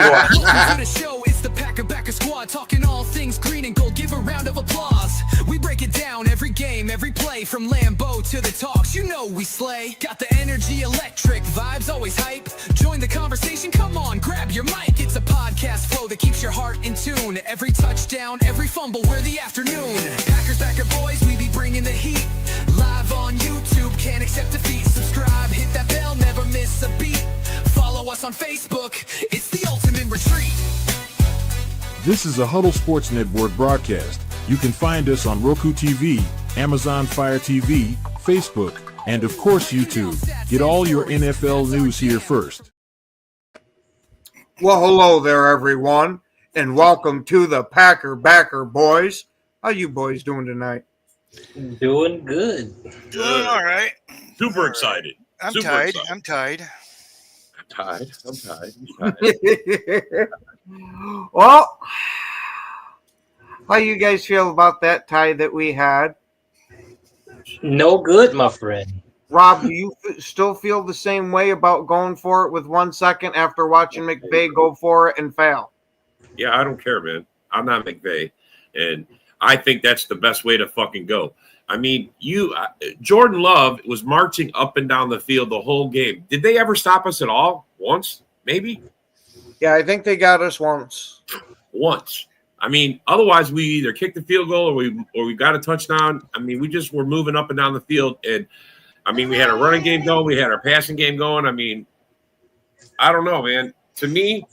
Welcome to the show, it's the Packer Backer Squad, talking all things green and gold. Give a round of applause. We break it down, every game, every play, from Lambeau to the talks, you know we slay. Got the energy, electric vibes, always hype. Join the conversation, come on, grab your mic. It's a podcast flow that keeps your heart in tune. Every touchdown, every fumble, we're the afternoon. Packers Backer boys, we be bringing the heat. Live on YouTube, can't accept defeat. Subscribe, hit that bell, never miss a beat. Follow us on Facebook, it's the ultimate retreat. This is a Huddle Sports Network broadcast. You can find us on Roku TV, Amazon Fire TV, Facebook, and of course YouTube. Get all your NFL news here first. Well, hello there, everyone, and welcome to the Packer Backer boys. How you boys doing tonight? Doing good. Doing all right. Super excited. I'm Super tied. excited. I'm tied. I'm tired. Well, how you guys feel about that tie that we had? No good, my friend. Rob, do you still feel the same way about going for it with 1 second after watching McVay go for it and fail? Yeah, I don't care, man. I'm not McVay, and I think that's the best way to fucking go. I mean, Jordan Love was marching up and down the field the whole game. Did they ever stop us at all? Once, maybe? Yeah, I think they got us once. Once. I mean, otherwise we either kicked the field goal or we got a touchdown. I mean, we just were moving up and down the field, and I mean, we had a running game going, we had our passing game going. I mean, I don't know, man. To me,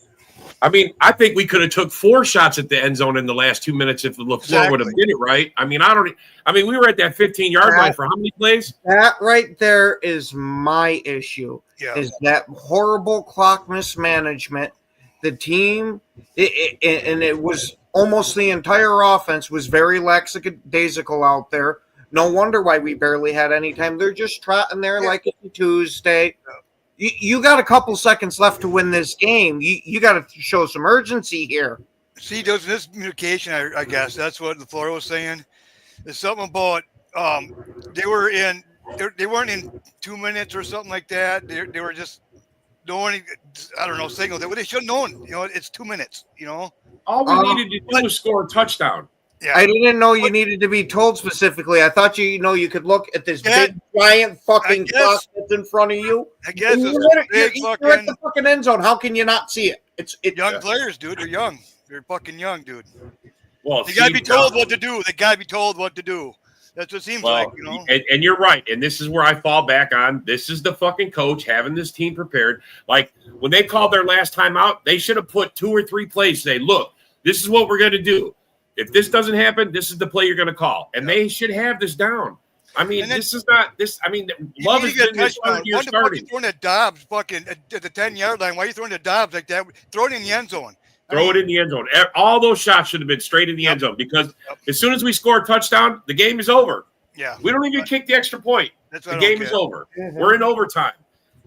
I mean, I think we could have took 4 shots at the end zone in the last 2 minutes if LaFleur would have did it right. I mean, we were at that 15-yard line for how many plays? That right there is my issue. Yeah. Is that horrible clock mismanagement. The team, and it was almost the entire offense was very lackadaisical out there. No wonder why we barely had any time. They're just trotting there like it's a Tuesday. You got a couple seconds left to win this game. You got to show some urgency here. See, there's miscommunication, I guess. That's what LaFleur was saying. There's something about they weren't in 2 minutes or something like that. They were just knowing, I don't know, signal. They should have known, it's 2 minutes, All we needed to do was score a touchdown. Yeah. I didn't know you needed to be told specifically. I thought you could look at this big giant fucking clock that's in front of you. I guess You're at the fucking end zone. How can you not see it? It's young players, dude. They're young. They're fucking young, dude. Well, They got to be told what to do. They got to be told what to do. That's what it seems like, And you're right. And this is where I fall back on. This is the fucking coach having this team prepared. Like, when they called their last time out, they should have put 2 or 3 plays. Say, look, this is what we're going to do. If this doesn't happen, this is the play you're going to call. And they should have this down. I mean, this is not this. I mean, Love has been this year starting. Throwing at Dobbs fucking at the 10-yard line. Why are you throwing at Dobbs like that? Throw it in the end zone. Throw it in the end zone. All those shots should have been straight in the end zone because as soon as we score a touchdown, the game is over. Yeah. We don't even kick the extra point. The game is over. Mm-hmm. We're in overtime.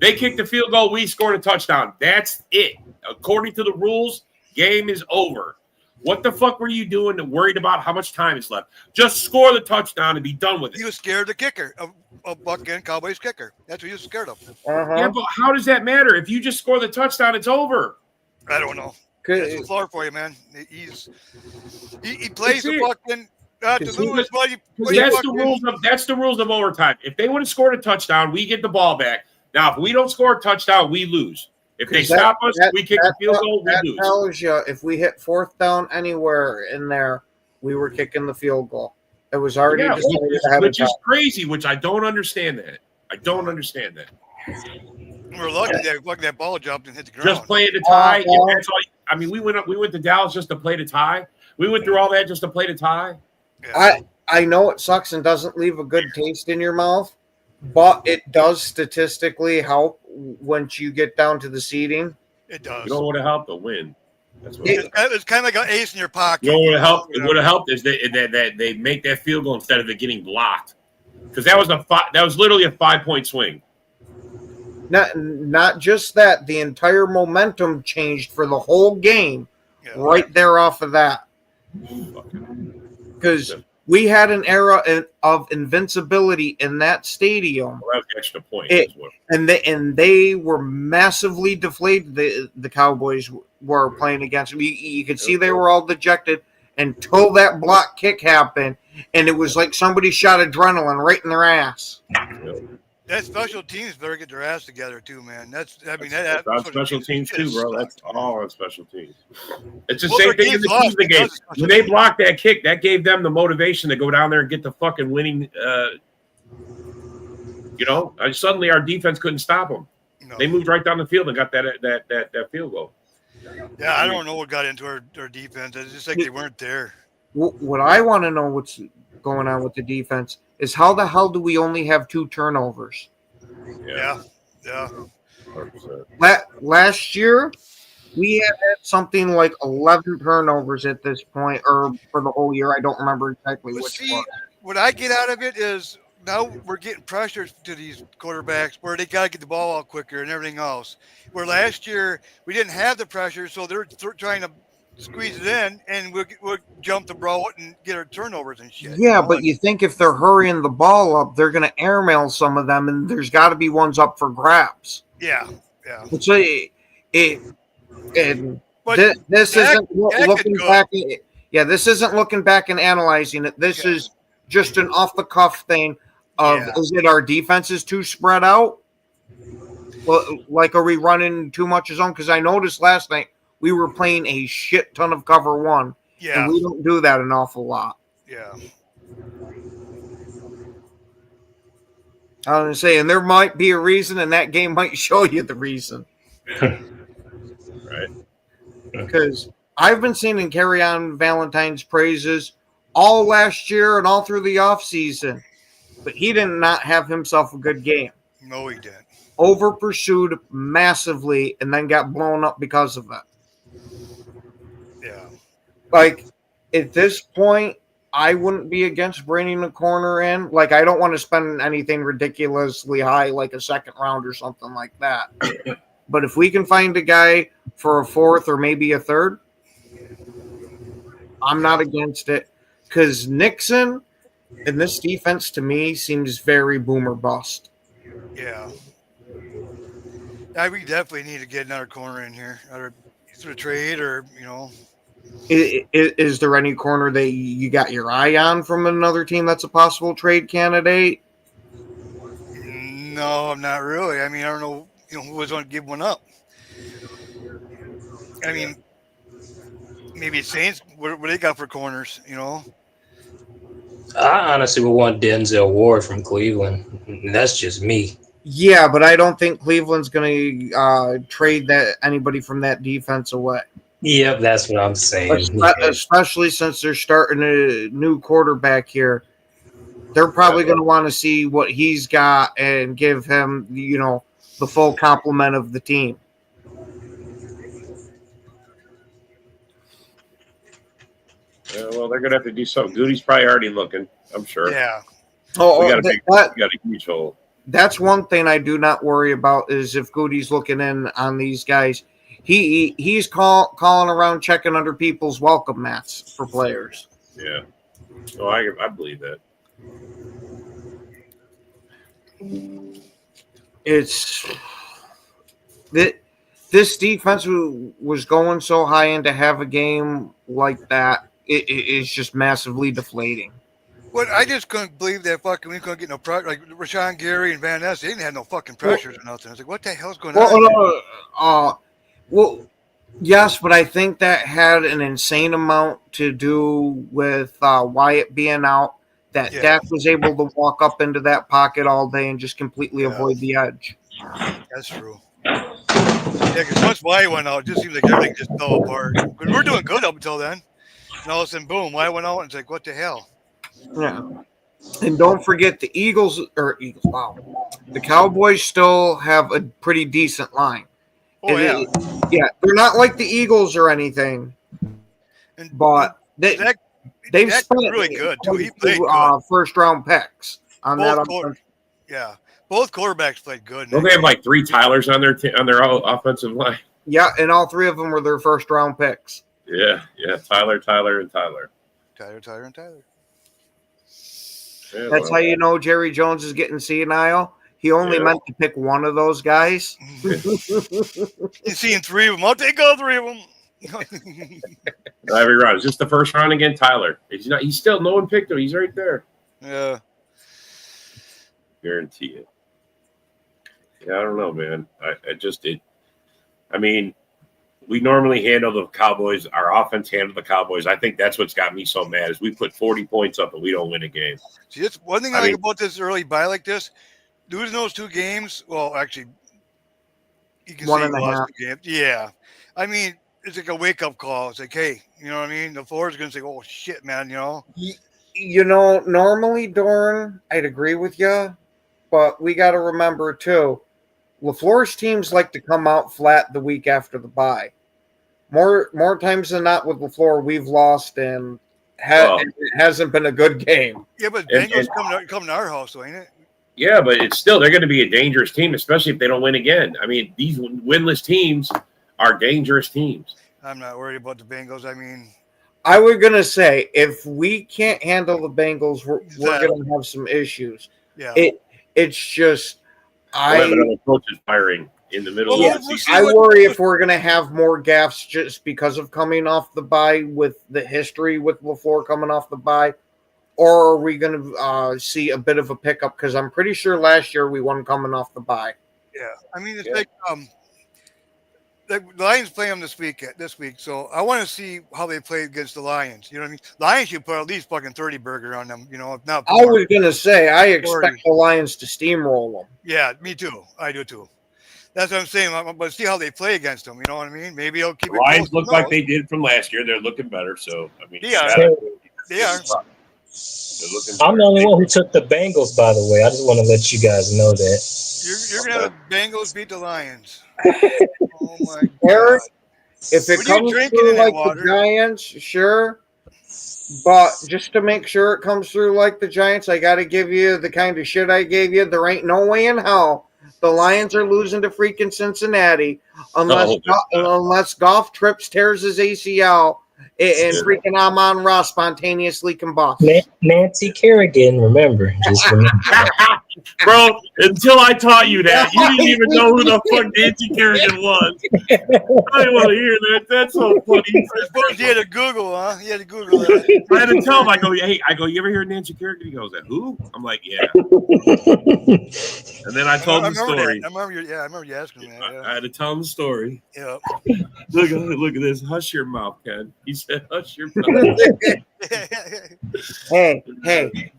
They kicked the field goal. We scored a touchdown. That's it. According to the rules, game is over. What the fuck were you doing and worried about how much time is left? Just score the touchdown and be done with it. He was scared of the kicker, of Buccaneers Cowboys kicker. That's what he was scared of. Yeah, but how does that matter? If you just score the touchdown, it's over. I don't know. That's the floor for you, man. He plays the fucking to lose. That's the rules of overtime. If they would have scored a touchdown, we get the ball back. Now, if we don't score a touchdown, we lose. If they stop us, we kick the field goal, we lose. That tells you if we hit 4th down anywhere in there, we were kicking the field goal. It was already decided which is crazy, which I don't understand that. We're lucky that ball jumped and hit the ground. Just playing the tie. That's all. I mean, we went to Dallas just to play the tie. We went through all that just to play the tie. Yeah. I know it sucks and doesn't leave a good taste in your mouth, but it does statistically help once you get down to the seeding. It does. You know what would have helped? A win. That's what it's kind of like an ace in your pocket. You know what would have helped? It would have helped is that they make that field goal instead of it getting blocked, because that was literally a 5-point swing. Not just that, the entire momentum changed for the whole game right there off of that. Because we had an era of invincibility in that stadium, Well, that was the extra point. It- as well. and they were massively deflated. The Cowboys were playing against them. You could see they were all dejected until that block kick happened, and it was like somebody shot adrenaline right in their ass. That special teams better get their ass together too, man. That's That's on special teams too, bro. That's all on special teams. It's the Well, same their thing in game's the lost Tuesday game. because of special When they teams. blocked that kick, that gave them the motivation to go down there and get the fucking winning. Suddenly our defense couldn't stop them. No. They moved right down the field and got that field goal. Yeah, I don't know what got into our defense. It's just like they weren't there. What I want to know what's going on with the defense is how the hell do we only have 2 turnovers? Yeah. 100%. Last year, we had something like 11 turnovers at this point, or for the whole year. I don't remember exactly But which see, one. what I get out of it is now we're getting pressure to these quarterbacks where they got to get the ball out quicker and everything else. Where last year we didn't have the pressure, so they're trying to squeeze it in, and we'll jump the ball and get our turnovers and shit. Yeah, but you think if they're hurrying the ball up, they're going to airmail some of them, and there's got to be ones up for grabs. Yeah. So But this Dak- isn't Dak looking did good. back. Yeah, this isn't looking back and analyzing it. This Yeah. is just an off the cuff thing of Yeah. is it our defense is too spread out? Well, like are we running too much zone? Because I noticed last night we were playing a shit ton of cover one, Yeah. and we don't do that an awful lot. Yeah. I was gonna say, and there might be a reason, and that game might show you the reason. Right. Because I've been singing Carry On Valentine's praises all last year and all through the offseason, but he did not have himself a good game. No, he didn't. Over pursued massively and then got blown up because of it. Yeah. Like at this point, I wouldn't be against bringing a corner in. Like I don't want to spend anything ridiculously high, like a second round or something like that. But if we can find a guy for a 4th or maybe a 3rd, I'm not against it. Because Nixon in this defense to me seems very boomer bust. Yeah. We definitely need to get another corner in here, either through a trade or Is there any corner that you got your eye on from another team that's a possible trade candidate? No, I'm not really. I mean, I don't know, who was going to give one up. I mean, maybe Saints. What they got for corners? I honestly would want Denzel Ward from Cleveland. That's just me. Yeah, but I don't think Cleveland's going to trade anybody from that defense away. Yep, that's what I'm saying. Especially since they're starting a new quarterback here. They're probably going to want to see what he's got and give him, the full complement of the team. Yeah, well, they're gonna have to do something. Goody's probably already looking. I'm sure. Yeah. Oh, We got a huge hole. that's one thing I do not worry about is if Goody's looking in on these guys. He's calling around checking under people's welcome mats for players. Yeah. So I believe that. It's that this defense was going so high, and to have a game like that, it is just massively deflating. Well, I just couldn't believe that fucking we couldn't get no pressure. Like Rashawn Gary and Van Ness, they didn't have no fucking pressures or nothing. I was like, what the hell's going on? Well, yes, but I think that had an insane amount to do with Wyatt being out. That Dak was able to walk up into that pocket all day and just completely avoid the edge. That's true. Yeah, because once Wyatt went out, it just seems like everything just fell apart. But we were doing good up until then. And all of a sudden, boom, Wyatt went out, and it's like, what the hell? Yeah. And don't forget the the Cowboys still have a pretty decent line. Oh, yeah. Yeah, they're not like the Eagles or anything, And but they've Dak's spent really good, too. He played good. first round picks on that. Yeah, both quarterbacks played good. Don't they have like 3 Tylers on their offensive line? Yeah, and all 3 of them were their first round picks. Yeah. Tyler, and Tyler. Tyler. Yeah, That's how you know Jerry Jones is getting senile. He only meant to pick one of those guys. He's seeing 3 of them. I'll take all 3 of them. every round. Is this the first round again, Tyler? He's still. No one picked him. He's right there. Yeah. Guarantee it. Yeah, I don't know, man. I mean, we normally handle the Cowboys. Our offense handled the Cowboys. I think that's what's got me so mad is we put 40 points up and we don't win a game. See, that's one thing I like about this early bye like this. Losing those 2 games, well, actually, you can say you lost the game. Yeah. I mean, it's like a wake-up call. It's like, hey, you know what I mean? The floor is going to say, oh, shit, man, you know? You know, normally, Dorn, I'd agree with you, but we got to remember, too, LaFleur's teams like to come out flat the week after the bye. More times than not with LaFleur, we've lost and it hasn't been a good game. Yeah, but Bengals come to our house, though, ain't it? Yeah, but it's still, they're going to be a dangerous team, especially if they don't win again. I mean, these winless teams are dangerous teams. I'm not worried about the Bengals. I mean, I was going to say, if we can't handle the Bengals, we're going to have some issues. Yeah. It's just, another coach is firing in the middle of the season. I worry if we're going to have more gaffes just because of coming off the bye with the history with LaFleur coming off the bye, or are we going to see a bit of a pickup? Because I'm pretty sure last year we won coming off the bye. Yeah. I mean, it's like the Lions play them this week, so I want to see how they play against the Lions. You know what I mean? Lions should put at least fucking 30 burger on them. You know, if not. I was gonna say I expect the Lions to steamroll them. Yeah, me too. I do too. That's what I'm saying. But see how they play against them. You know what I mean? Maybe I'll keep it. Lions look like they did from last year. They're looking better. So I mean, they are. I'm the only one who took the Bengals, by the way. I just want to let you guys know that. You're gonna have the Bengals beat the Lions. Oh my Eric, God. If it comes through like the Giants, sure. But just to make sure it comes through like the Giants, I got to give you the kind of shit I gave you. There ain't no way in hell the Lions are losing to freaking Cincinnati unless Goff trips, tears his ACL, and freaking Amon-Ra spontaneously combusts. Nancy Kerrigan, remember. Just remember. Bro, until I taught you that, you didn't even know who the fuck Nancy Kerrigan was. I didn't want to hear that. That's so funny. I suppose you had to Google, huh? You had to Google that. I had to tell him, I go, you ever hear Nancy Kerrigan? He goes, who? I'm like, yeah. And then I told him the story. I remember you asking that. Yeah. I had to tell him the story. Yeah. Look at this. Hush your mouth, Ken. He said, hush your mouth. Hey,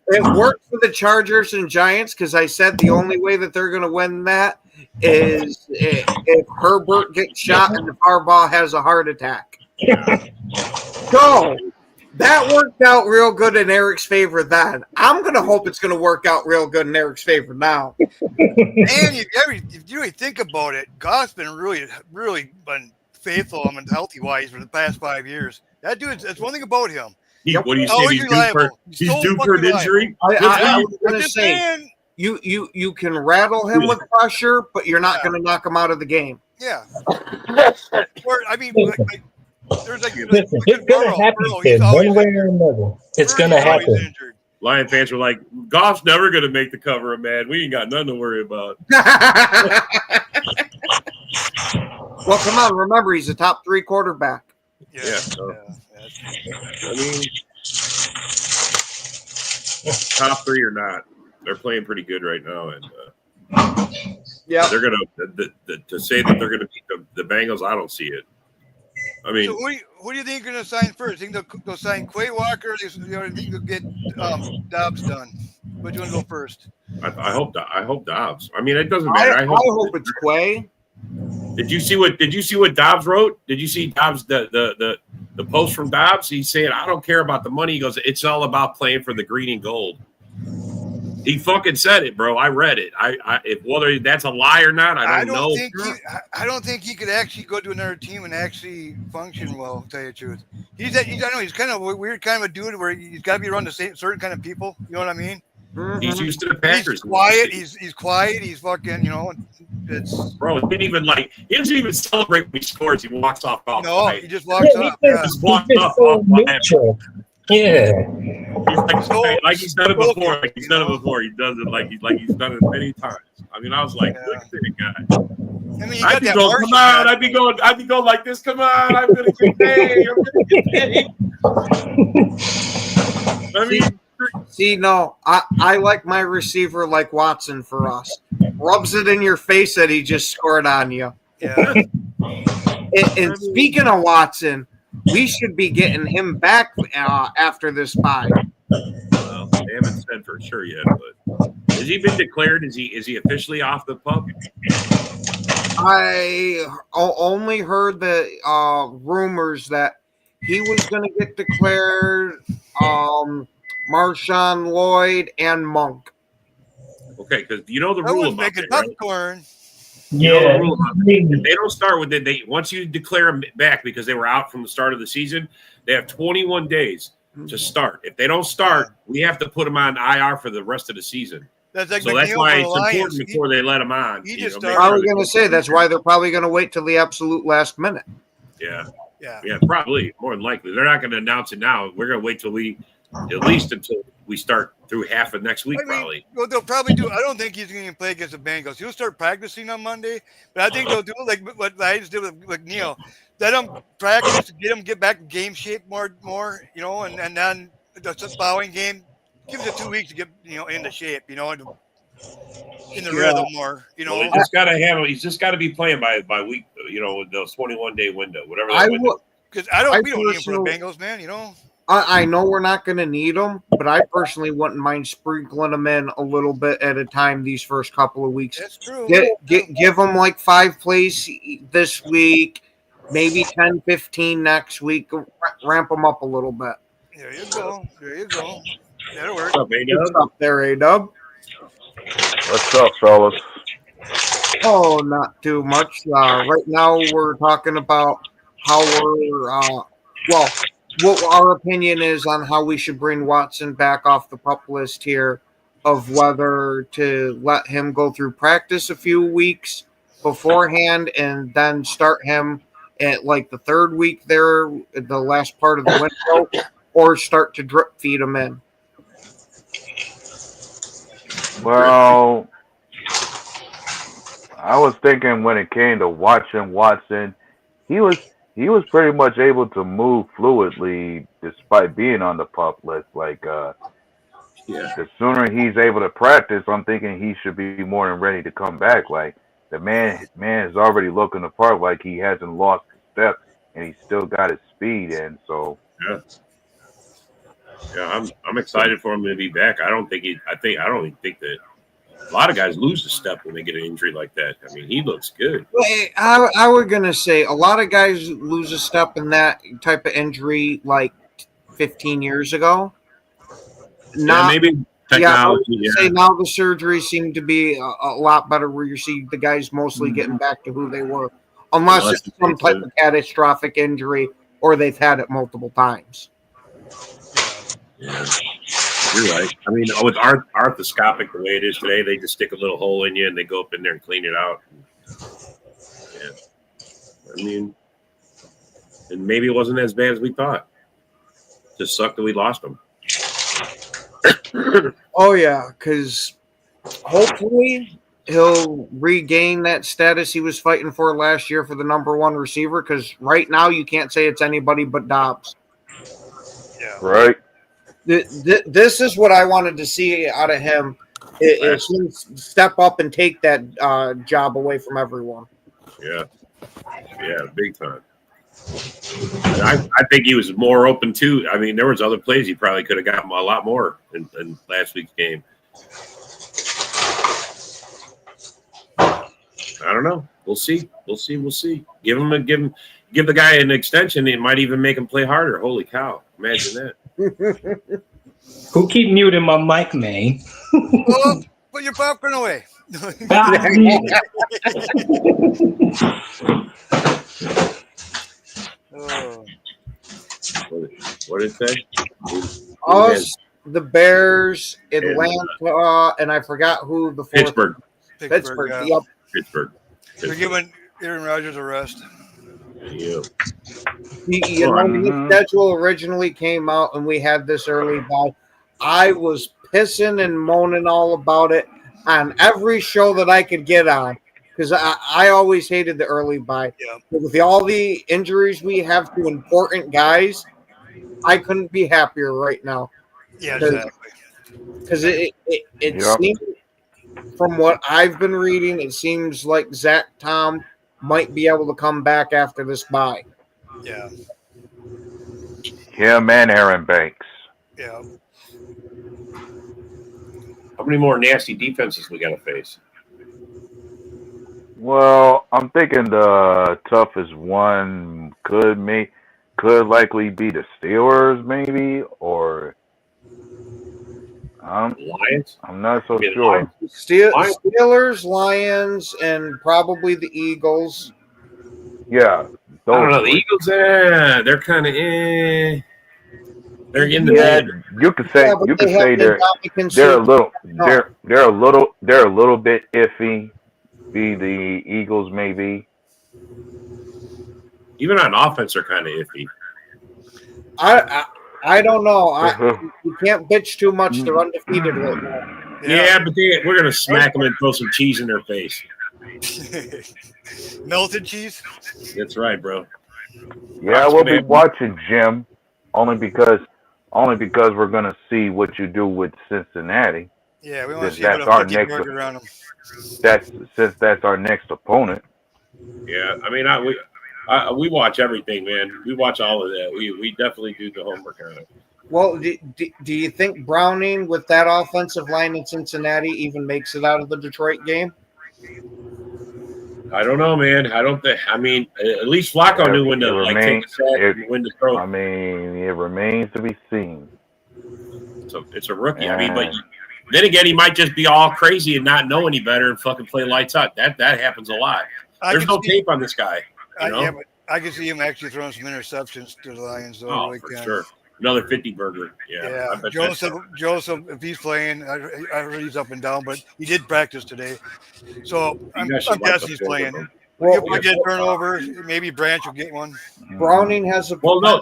it worked for the Chargers and Giants because I said the only way that they're going to win that is if Herbert gets shot and Harbaugh has a heart attack. So that worked out real good in Eric's favor then. I'm going to hope it's going to work out real good in Eric's favor now. And if you really think about it, Goff's been really been faithful and healthy-wise for the past 5 years. That dude, that's one thing about him. What do you say? He's due for an injury? I was going to say, you can rattle him with pressure, but you're not going to knock him out of the game. Yeah. I mean, there's like listen, it's going to happen, kid, one way or another. It's going to happen. Lion fans were like, Goff's never going to make the cover of Mad. We ain't got nothing to worry about. Well, come on. Remember, he's a top 3 quarterback. Yeah. I mean, top 3 or not, they're playing pretty good right now, and they're gonna to say that they're gonna beat the Bengals. I don't see it. I mean, so who do you think are gonna sign first? Think they'll sign Quay Walker? Or think they'll get Dobbs done? Which one go first? I hope Dobbs. I mean, it doesn't matter. I hope it's Quay. Did you see what Dobbs wrote? Did you see Dobbs the post from Dobbs? He's saying, I don't care about the money. He goes, it's all about playing for the green and gold. He fucking said it, bro. I read it. If whether that's a lie or not, I don't know. I don't think he could actually go to another team and actually function well, to tell you the truth. He's kind of a weird kind of a dude where he's got to be around the same certain kind of people. You know what I mean? He's used to the Packers. He's quiet. He's quiet. He's fucking, it's. Bro, he doesn't even celebrate when he scores. He walks off. No, he just walks off. He's just so neutral. Yeah. He's done it before. Like he's done it before. He does it like he's done it many times. I mean, I was like, look at that guy. I mean, you I'd got be that going, Marshall come on. guy. I'd be going like this. Come on, I'm gonna get paid. I'm gonna get paid. I mean, See, no, I like my receiver like Watson for us. Rubs it in your face that he just scored on you. Yeah. And speaking of Watson, we should be getting him back after this bye. well, they haven't said for sure yet, but has he been declared? Is he officially off the pup? I only heard the rumors that he was going to get declared Marshawn Lloyd and Monk. Okay, because you know the That rule was about making that, right? popcorn. You know Yeah. the rule about that. If they don't start with it, they once you declare them back because they were out from the start of the season, they have 21 days to start. If they don't start, we have to put them on IR for the rest of the season. That's like So that's McNeil why for it's the Lions. important before they let them on. he you just know, make started- I sure was they- going to say that's why they're probably going to wait till the absolute last minute. Yeah, Yeah. yeah, probably more than likely. They're not going to announce it now. We're going to wait till at least until we start through half of next week, I mean, probably. what they'll probably do, I don't think he's going to play against the Bengals. He'll start practicing on Monday, but I think they'll do like what the Lions did with Neil. Let him practice, get back in game shape more, and then the following game, give it 2 weeks to get, into shape, in the rhythm more, Well, he's just got to be playing by week, those 21-day window, whatever that window. Because we don't need him for the Bengals, man, I know we're not going to need them, but I personally wouldn't mind sprinkling them in a little bit at a time these first couple of weeks. That's true. Give them like 5 plays this week, maybe 10, 15 next week. Ramp them up a little bit. There you go. That'll work. What's up, A-Dub? What's up there, A-Dub? What's up, fellas? Oh, not too much. Right now we're talking about how we're what our opinion is on how we should bring Watson back off the pup list here, of whether to let him go through practice a few weeks beforehand and then start him at like the third week there, the last part of the window, or start to drip feed him in. Well, I was thinking when it came to watching Watson, he was pretty much able to move fluidly despite being on the pup list. Like, the sooner he's able to practice, I'm thinking he should be more than ready to come back. Like, the man is already looking the part, like he hasn't lost a step and he's still got his speed. And so, yeah, I'm excited for him to be back. I don't think that a lot of guys lose a step when they get an injury like that. I mean, he looks good. I was gonna say a lot of guys lose a step in that type of injury like 15 years ago. Maybe technology. Say now the surgeries seem to be a lot better, where you see the guys mostly getting back to who they were, unless it's some type of catastrophic injury or they've had it multiple times. Yeah, you're right. I mean, with arthroscopic the way it is today, they just stick a little hole in you and they go up in there and clean it out. Yeah, I mean, and maybe it wasn't as bad as we thought. Just sucked that we lost him. Oh yeah, because hopefully he'll regain that status he was fighting for last year for the number 1 receiver. Because right now you can't say it's anybody but Dobbs. Yeah. right? This is what I wanted to see out of him. Is him step up and take that job away from everyone. Yeah, big time. And I think he was more open too. I mean, there was other plays he probably could have gotten a lot more in last week's game. I don't know. We'll see. Give the guy an extension. It might even make him play harder. Holy cow! Imagine that. Who keep muting my mic, man? Well, put your popcorn away. Oh. What did it say? Us, the Bears, Atlanta, and I forgot who the fourth. Pittsburgh. Yeah. Yep. Pittsburgh. They're giving Aaron Rodgers a rest. Yeah. When the schedule originally came out and we had this early bye, I was pissing and moaning all about it on every show that I could get on because I always hated the early bye. Yeah. But with all the injuries we have to important guys, I couldn't be happier right now. Yeah, exactly. Because it seems, from what I've been reading, it seems like Zach Tom might be able to come back after this bye. Yeah. Him and Aaron Banks. Yeah. How many more nasty defenses we got to face? Well, I'm thinking the toughest one could likely be the Steelers, maybe, or Lions? I'm not so sure. Steelers, Lions, and probably the Eagles. Yeah. I don't know. The Eagles, they're kind of They're in the mid. You could say they're a little bit iffy. The Eagles maybe. Even on offense, they're kind of iffy. I don't know. You can't bitch too much. They're undefeated right now. Yeah, but we're gonna smack them and throw some cheese in their face. Melted cheese. That's right, bro. Yeah, we'll be watching, Jim, only because we're gonna see what you do with Cincinnati. Yeah, we want to see what a burger around them. Since that's our next opponent. Yeah, I mean, we watch everything, man. We watch all of that. We definitely do the homework on it. Well, do you think Browning with that offensive line in Cincinnati even makes it out of the Detroit game? I don't know, man. I don't think. I mean, at least Flacco knew when to take a sack, when to throw. I mean, it remains to be seen. So it's a rookie. I mean, but then again, he might just be all crazy and not know any better and fucking play lights out. That happens a lot. There's no tape on this guy. Yeah, but I can see him actually throwing some interceptions to the Lions. Though, oh, for sure. Another 50 burger. Yeah. Joseph, if he's playing, I heard he's up and down, but he did practice today. So I'm guessing he's playing. He'll probably get a turnover. Maybe Branch will get one. Browning has a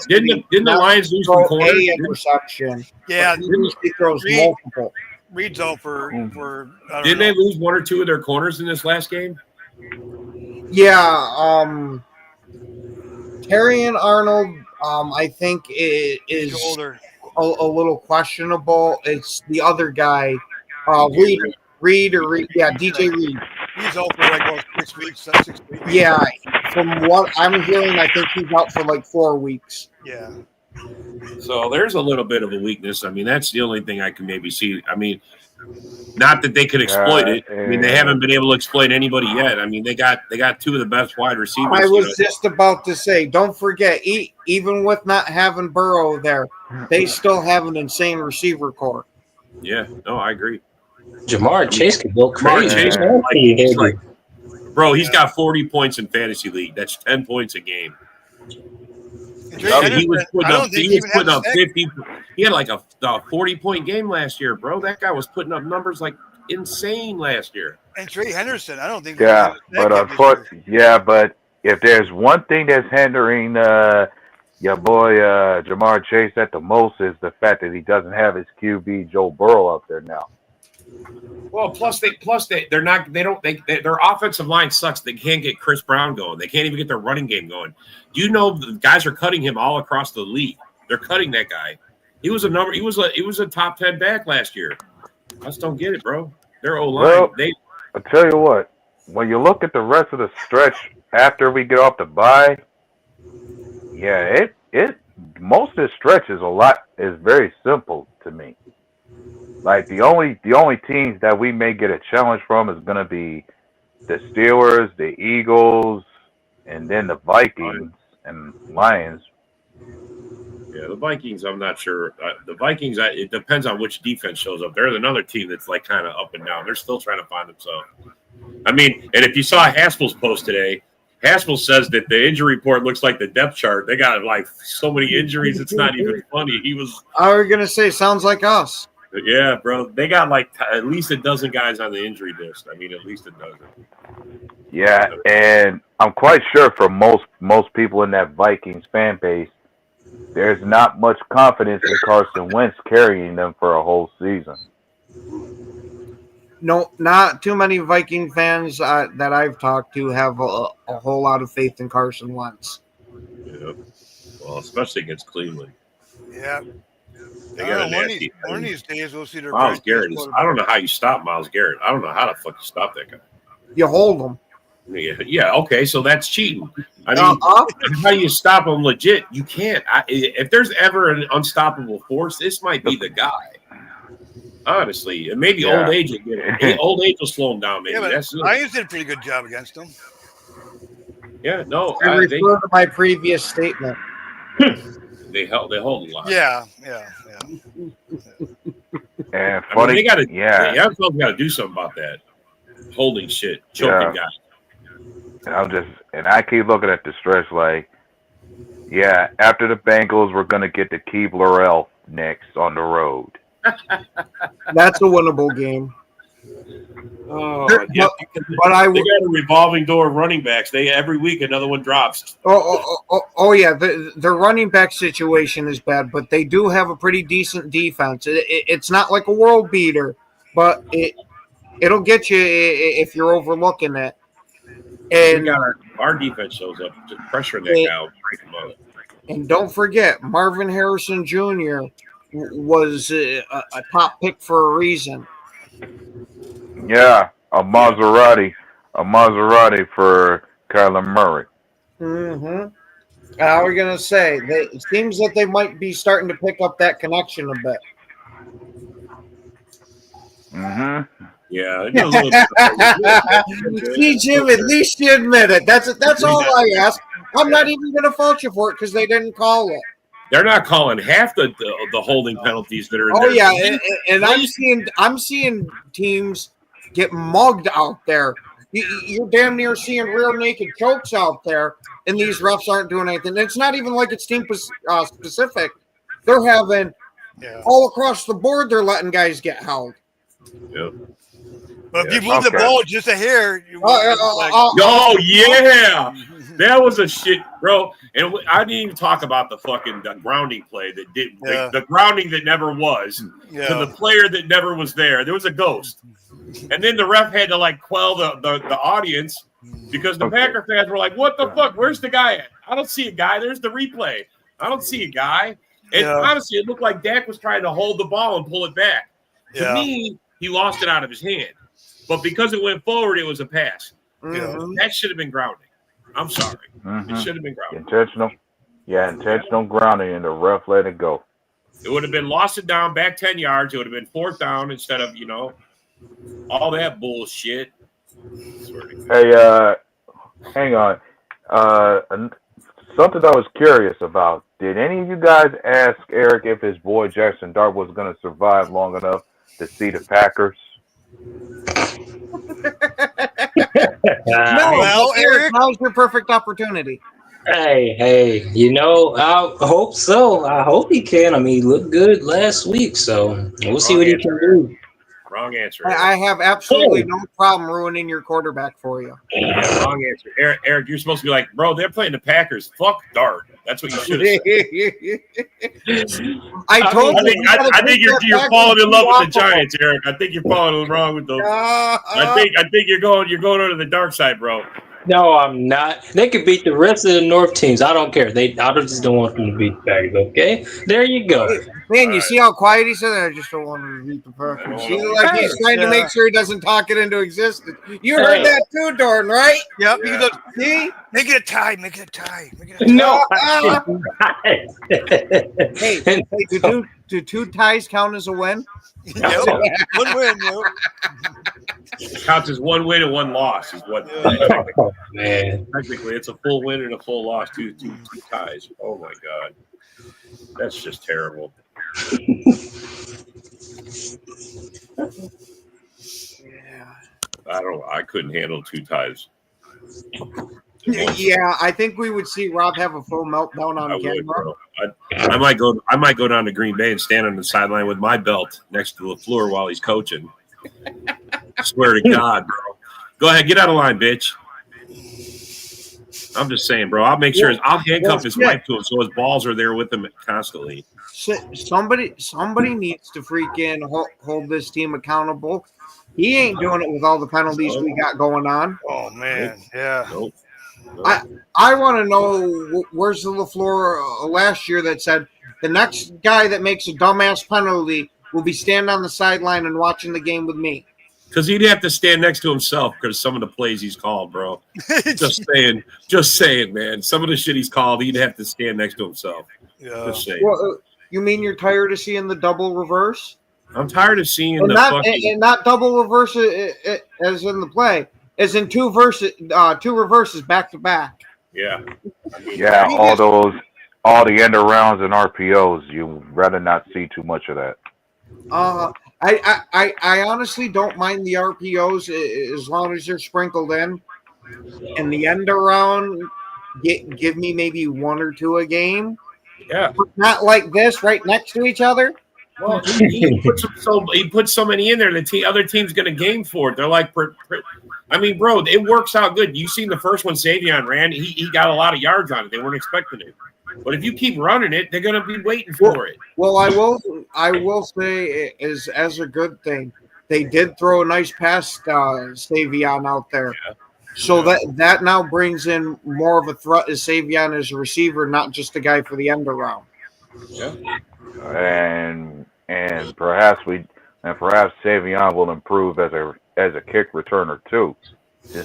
didn't the Lions lose some corners? Interception. Yeah, he throws multiple. Reed's out for Didn't they lose one or two of their corners in this last game? Yeah, Terrion Arnold, I think is a little questionable. It's the other guy, Reed, DJ Reed. He's out for like 6 weeks. 6 weeks. Yeah, from what I'm hearing, I think he's out for like 4 weeks. Yeah. So there's a little bit of a weakness. I mean, that's the only thing I can maybe see. I mean, not that they could exploit it. I mean, they haven't been able to exploit anybody yet. I mean, they got two of the best wide receivers. I was just about to say, don't forget, even with not having Burrow there, they still have an insane receiver core. Yeah, no, I agree. Jamar Chase could go crazy. Bro, he's got 40 points in fantasy league. That's 10 points a game. He was putting up 50. He had like a 40-point game last year, bro. That guy was putting up numbers like insane last year. And Trey Henderson, I don't think. Yeah, but if there's one thing that's hindering your boy Jamar Chase at the most is the fact that he doesn't have his QB Joe Burrow up there now. Well, their offensive line sucks. They can't get Chris Brown going. They can't even get their running game going. Do you know the guys are cutting him all across the league? They're cutting that guy. He was a top 10 back last year. I just don't get it, bro. Their O-line. Well, I'll tell you what. When you look at the rest of the stretch after we get off the bye, yeah, most of the stretch is very simple to me. Like the only teams that we may get a challenge from is gonna be the Steelers, the Eagles, and then the Vikings and Lions. Yeah, the Vikings, I'm not sure. The Vikings, it depends on which defense shows up. They're another team that's like kind of up and down. They're still trying to find themselves. I mean, and if you saw Haspel's post today, Haspel says that the injury report looks like the depth chart. They got like so many injuries, it's not even funny. I was gonna say, sounds like us. Yeah, bro. They got like at least a dozen guys on the injury list. I mean, at least a dozen. Yeah, and I'm quite sure for most people in that Vikings fan base, there's not much confidence in Carson Wentz carrying them for a whole season. No, not too many Viking fans that I've talked to have a whole lot of faith in Carson Wentz. Yeah. Well, especially against Cleveland. Yeah. They I got a don't know, nasty. one of these days we'll see their Miles best Garrett is. quarterback. I don't know how you stop Miles Garrett. I don't know how the fuck you stop that guy. You hold them. Yeah. Okay. So that's cheating. I mean, how you stop him legit? You can't. If there's ever an unstoppable force, this might be the guy. Honestly, and maybe old age will get him. Old age will slow him down. Maybe Yeah, but that's it. Lions did a pretty good job against them. Yeah. No. I refer to my previous statement. They hold a lot. Yeah. And I funny, mean, they got to. yeah. The NFL's got to do something about that. Holding shit, choking guys. And I keep looking at the stretch like, yeah, after the Bengals, we're gonna get to Keebler next on the road. That's a winnable game. Oh, But yeah. I They got a revolving door of running backs. They every week another one drops. yeah, their running back situation is bad, but they do have a pretty decent defense. It's not like a world beater, but it'll get you if you're overlooking it. And We got our defense shows up, just pressuring that guy, break him up. And don't forget, Marvin Harrison Jr. was a top pick for a reason. Yeah, a Maserati for Kyler Murray. Mm-hmm. How are we gonna say? It seems that they might be starting to pick up that connection a bit. Mm-hmm. Yeah. See, Jim, at least you admit it. That's all I ask. I'm not even gonna fault you for it because they didn't call it. They're not calling half the holding penalties that are in Oh there. yeah, and I'm seeing teams get mugged out there. You're damn near seeing real naked chokes out there, and these refs aren't doing anything. It's not even like it's team specific. They're having all across the board. They're letting guys get held. Yeah. But if you move the ball just a hair, Oh yeah, that was a shit, bro. And I didn't even talk about the grounding play that did the grounding that never was to the player that never was there. There was a ghost, and then the ref had to quell the audience because the Packer fans were like, "What the fuck? Where's the guy at? I don't see a guy. There's the replay. I don't see a guy." And honestly, it looked like Dak was trying to hold the ball and pull it back. To me, he lost it out of his hand. But because it went forward, it was a pass. Mm-hmm. That should have been grounding. I'm sorry. It should have been grounding. Intentional grounding, and the ref let it go. It would have been lost it down, back 10 yards. It would have been 4th down instead of, all that bullshit. Hey, hang on. Something I was curious about. Did any of you guys ask Eric if his boy Jackson Dart was going to survive long enough to see the Packers? No, Eric, now's your perfect opportunity. Hey, I hope so. I hope he can. I mean, he looked good last week, so we'll see what he can do. Wrong answer. I have absolutely no problem ruining your quarterback for you. Yeah, wrong answer. Eric, you're supposed to be like, bro, they're playing the Packers. Fuck Dart. That's what you should have said. I think you're falling in love with the Giants, Eric. I think you're falling wrong with those. I think you're going over to the dark side, bro. No, I'm not. They could beat the rest of the North teams. I don't care. I just don't want them to beat the Packers. Okay, there you go. Man, you see how quiet he said that? I just don't want him to beat the Packers. He's trying to make sure he doesn't talk it into existence. You heard that too, Dorn, right? Yep. Yeah. See? Make it a tie. Make it a tie. No. Hey, do 2 ties count as a win? Yep. 1 win. It counts as 1 win and 1 loss is what. Oh, man. Technically, it's a full win and a full loss. Two ties. Oh my god, that's just terrible. I couldn't handle 2 ties. Yeah, I think we would see Rob have a full meltdown on camera. I might go down to Green Bay and stand on the sideline with my belt next to LaFleur while he's coaching. I swear to God, bro. Go ahead, get out of line, bitch. I'm just saying, bro. I'll make sure I'll handcuff his wife to him so his balls are there with him constantly. Somebody needs to freaking hold this team accountable. He ain't doing it with all the penalties we got going on. Oh man, yeah. Nope. I want to know where's the LaFleur last year that said the next guy that makes a dumbass penalty will be standing on the sideline and watching the game with me. Because he'd have to stand next to himself because some of the plays he's called, bro. Just saying, man. Some of the shit he's called, he'd have to stand next to himself. Yeah. Just saying. Well, you mean you're tired of seeing the double reverse? I'm tired of seeing And the not double reverse as in the play, as in two reverses back to back. Yeah. Yeah, all the end arounds and RPOs. You'd rather not see too much of that. I honestly don't mind the RPOs as long as they're sprinkled in. And the end around, give me maybe one or two a game. Yeah. Not like this, right next to each other. Well, he puts so many in there. The other team's going to game for it. They're like, I mean, bro, it works out good. You seen the first one Savion ran. He got a lot of yards on it. They weren't expecting it. But if you keep running it, they're going to be waiting for it. Well, I will say as a good thing, they did throw a nice pass Savion out there. Yeah. So that now brings in more of a threat as Savion as a receiver, not just a guy for the end around. Yeah. And perhaps Savion will improve as a kick returner too.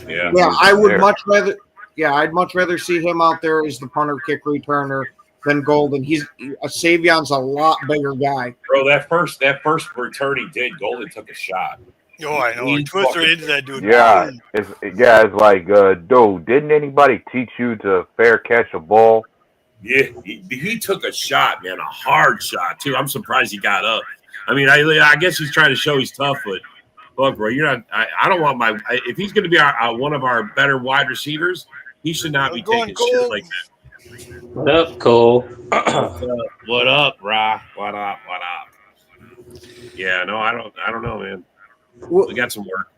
Yeah. I'd much rather see him out there as the punter kick returner than Golden. Savion's a lot bigger guy. Bro, that first return he did, Golden took a shot. Oh, I know. He twisted into that dude. Yeah, it's like, dude, didn't anybody teach you to fair catch a ball? Yeah, he took a shot, man, a hard shot too. I'm surprised he got up. I mean, I guess he's trying to show he's tough, but look, bro, you're not. I don't want if he's going to be one of our better wide receivers, he should not be taking shit like that. What up, Cole? What up, Ra? What up? Yeah, no, I don't know, man. We got some work.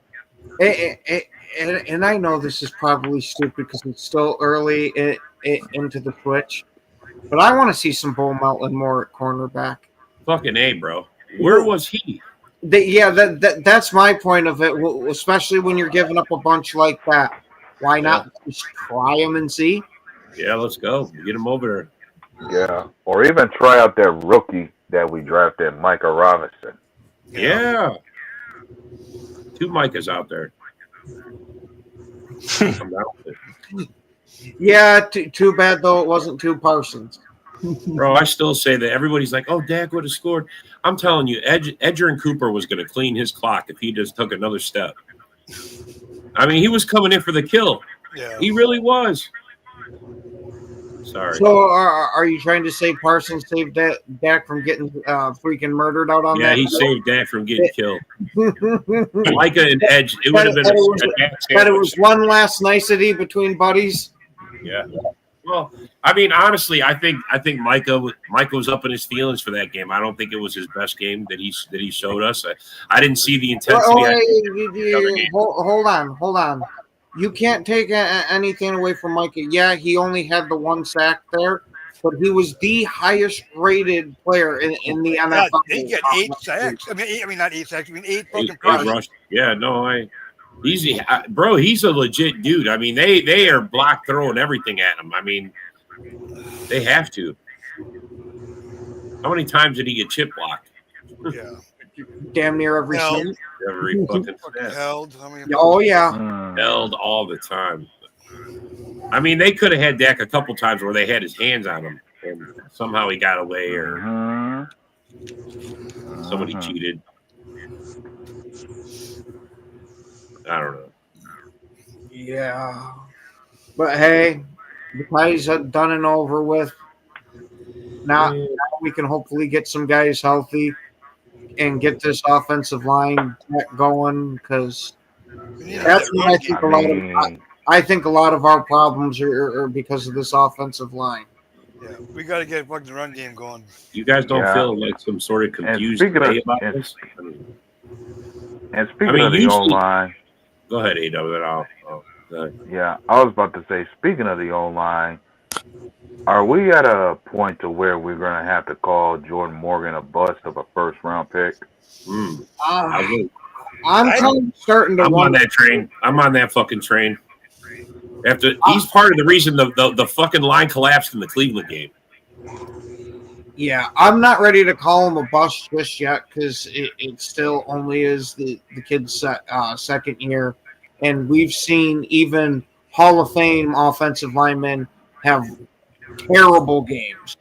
And I know this is probably stupid because it's still early into the Twitch, but I want to see some Bo Melton more at cornerback. Fucking A, bro. Where was he? That's my point of it, especially when you're giving up a bunch like that. Why not just try him and see? Yeah, let's go. Get him over there. Yeah, or even try out that rookie that we drafted, Micah Robinson. Yeah. 2 Micahs out there. Yeah, too bad though it wasn't 2 Parsons. Bro, I still say that everybody's like, oh, Dak would have scored. I'm telling you, Edgerrin Cooper was going to clean his clock if he just took another step. I mean, he was coming in for the kill. Yeah. He really was. Sorry. So are you trying to say Parsons saved Dak from getting freaking murdered out on that? Yeah, he saved Dak from getting killed. Micah and Edge, it would have been it was one last nicety between buddies. Yeah. Well, I mean, honestly, I think Micah was up in his feelings for that game. I don't think it was his best game that he showed us. I didn't see the intensity. Hold on. You can't take anything away from Micah. Yeah, he only had the 1 sack there, but he was the highest rated player in the NFL. He got 8 sacks. I mean, not 8 sacks. I mean, 8 fucking rushes. Yeah, no, bro, he's a legit dude. I mean, they are block throwing everything at him. I mean, they have to. How many times did he get chip blocked? Yeah. Damn near every snap. Every fucking held. Oh yeah. Held all the time. I mean, they could have had Dak a couple times where they had his hands on him, and somehow he got away, or somebody cheated. I don't know. Yeah. But hey, the party's done and over with. Now we can hopefully get some guys healthy and get this offensive line going, because that's what I think I think a lot of our problems are because of this offensive line. Yeah, we got to get fucking run game going. You guys don't feel like some sort of confused about this? And speaking of the O-line, go ahead, A-W. Yeah, I was about to say, speaking of the O-line, are we at a point to where we're going to have to call Jordan Morgan a bust of a first-round pick? I'm kind of starting to I'm on wonder. that train. I'm on that fucking train. He's part of the reason the fucking line collapsed in the Cleveland game. Yeah, I'm not ready to call him a bust just yet because it still only is the kid's second year. And we've seen even Hall of Fame offensive linemen have terrible games.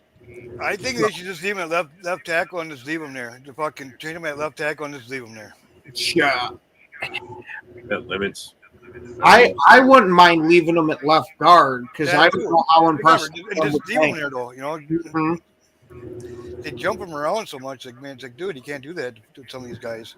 I think they should just leave him at left tackle and just leave him there. To fucking train him at left tackle and just leave him there. Yeah. That limits. I wouldn't mind leaving him at left guard because I don't know how impressive. And just leave him there, though. You know, Mhm. they jump him around so much. Like, man, it's like, dude, you can't do that to some of these guys.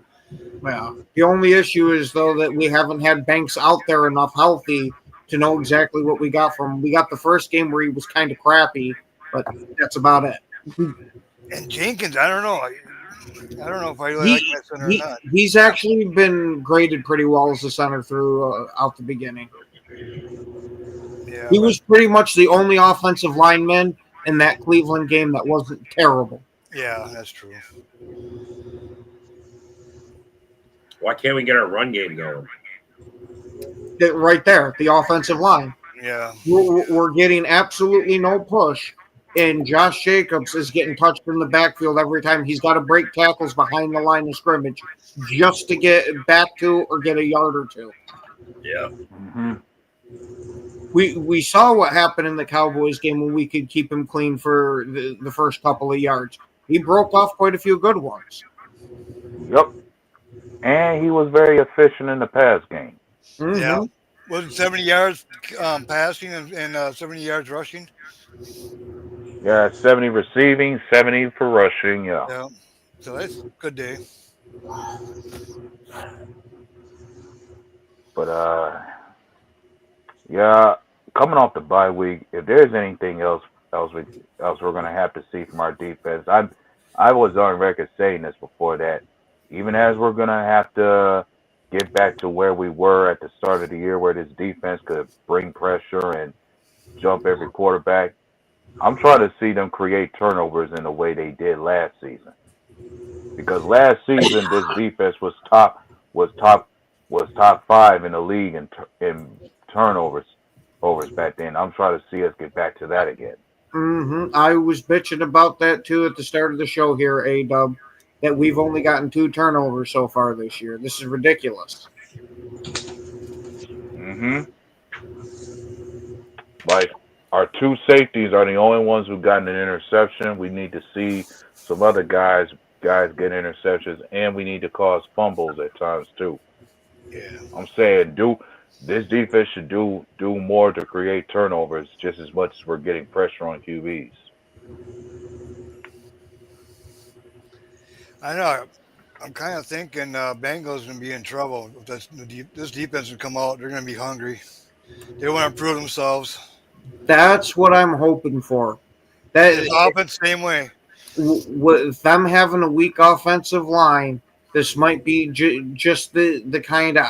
Well, the only issue is though that we haven't had Banks out there enough healthy to know exactly what we got from him. We got the first game where he was kind of crappy, but that's about it. And Jenkins, I don't know. I don't know if I really like that center or not. He's actually been graded pretty well as a center through out the beginning. Yeah, He was pretty much the only offensive lineman in that Cleveland game that wasn't terrible. Yeah, that's true. Why can't we get our run game going? Right there, the offensive line. Yeah. We're getting absolutely no push, and Josh Jacobs is getting touched in the backfield every time. He's got to break tackles behind the line of scrimmage just to get back to or get a yard or two. Yeah. Mm-hmm. We saw what happened in the Cowboys game when we could keep him clean for the first couple of yards. He broke off quite a few good ones. Yep. And he was very efficient in the pass game. Mm-hmm. Yeah. Was it 70 yards passing and 70 yards rushing? Yeah, 70 receiving, 70 for rushing. Yeah. Yeah. So that's a good day. But yeah, coming off the bye week, if there's anything else we're gonna have to see from our defense, I was on record saying this before that even as we're gonna have to get back to where we were at the start of the year, where this defense could bring pressure and jump every quarterback, I'm trying to see them create turnovers in the way they did last season. Because last season this defense was top 5 in the league in turnovers back then. I'm trying to see us get back to that again. Mm-hmm. I was bitching about that too at the start of the show here, A-Dub, that we've only gotten 2 turnovers so far this year. This is ridiculous. Mm-hmm. Like, our 2 safeties are the only ones who've gotten an interception. We need to see some other guys get interceptions, and we need to cause fumbles at times too. Yeah. I'm saying this defense should do more to create turnovers just as much as we're getting pressure on QBs. I know. I'm kind of thinking Bengals going to be in trouble. This defense will come out. They're going to be hungry. They want to prove themselves. That's what I'm hoping for. This offense, same way. With them having a weak offensive line, this might be just the kind of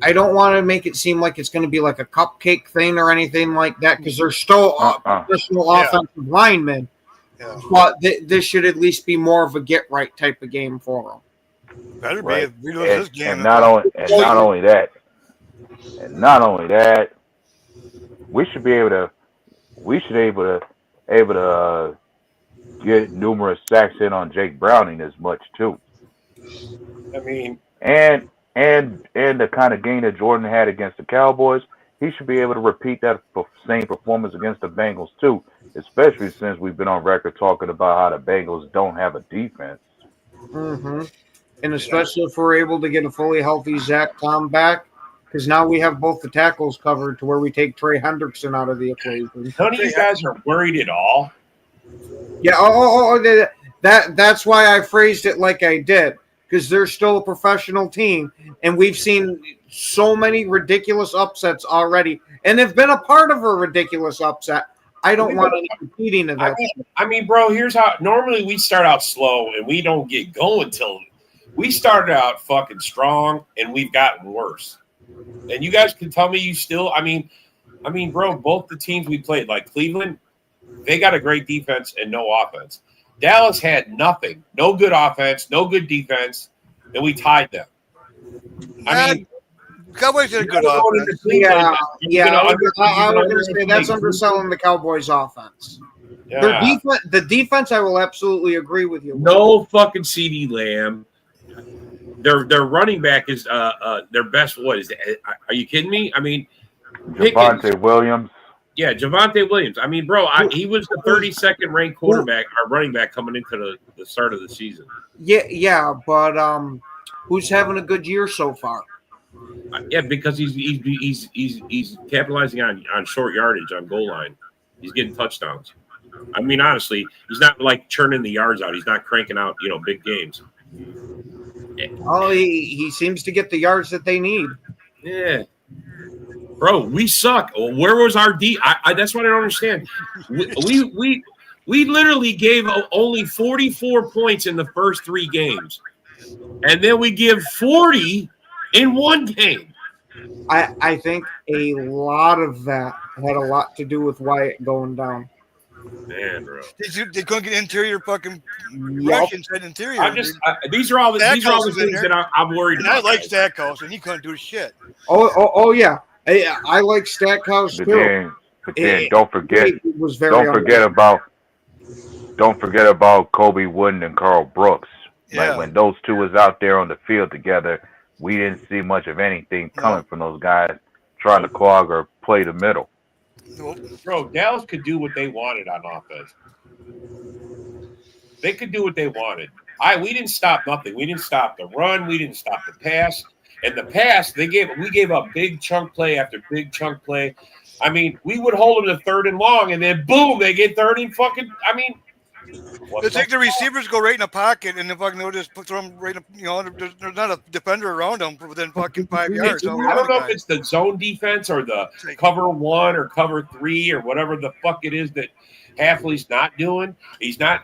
I don't want to make it seem like it's going to be like a cupcake thing or anything like that because they're still professional offensive linemen. Yeah. But this should at least be more of a get right type of game for them. Better Right. be if we lose this game. And not only that, we should be able to get numerous sacks in on Jake Browning as much too. I mean, and the kind of game that Jordan had against the Cowboys, he should be able to repeat that same performance against the Bengals too, especially since we've been on record talking about how the Bengals don't have a defense. Mm-hmm. And especially if we're able to get a fully healthy Zach Tom back, because now we have both the tackles covered to where we take Trey Hendrickson out of the equation. none of you guys are worried at all. Yeah, that's why I phrased it like I did, because they're still a professional team, and we've seen so many ridiculous upsets already, and have been a part of a ridiculous upset. I don't want any competing to that. I mean, bro, here's how normally we start out slow and we don't get going till we started out fucking strong and we've gotten worse. And you guys can tell me you still. I mean, bro, both the teams we played, like Cleveland, they got a great defense and no offense. Dallas had nothing, no good offense, no good defense, and we tied them. I mean, Cowboys did a good going offense. into Cleveland, I was going to say that's underselling the Cowboys' offense. Yeah. Their defense, the defense, I will absolutely agree with you. No fucking CD Lamb. Their running back is their best. What is it? Are you kidding me? I mean, Javonte Williams. Yeah, Javonte Williams. I mean, bro, he was the 32nd ranked quarterback, our running back coming into the start of the season. Yeah, but who's having a good year so far? Yeah, because he's capitalizing on short yardage on goal line. He's getting touchdowns. I mean, honestly, he's not like churning the yards out. He's not cranking out, big games. Oh, he seems to get the yards that they need. Yeah. Bro, we suck. Where was our D? That's what I don't understand. We literally gave only 44 points in the first 3 games. And then we give 40 in one game. I think a lot of that had a lot to do with Wyatt going down. Man, bro. They couldn't get interior fucking rush inside interior. These are all the things that I'm worried about. I like Stackhouse, and he couldn't do shit. Oh yeah. I like Stackhouse too. But then don't forget about Kobe Wooden and Carl Brooks. Yeah. Like when those two was out there on the field together, we didn't see much of anything coming from those guys trying to clog or play the middle. Bro, Dallas could do what they wanted on offense. They could do what they wanted. We didn't stop nothing. We didn't stop the run. We didn't stop the pass. And the pass, we gave up big chunk play after big chunk play. I mean, we would hold them to 3rd and long, and then boom, they get 3rd and fucking. I mean, they take the receivers, go right in the pocket, and then fucking they'll just throw them right up. There's not a defender around them within fucking 5 yards. I don't know if it's the zone defense or the cover 1 or cover 3 or whatever the fuck it is that Hafley's not doing. He's not.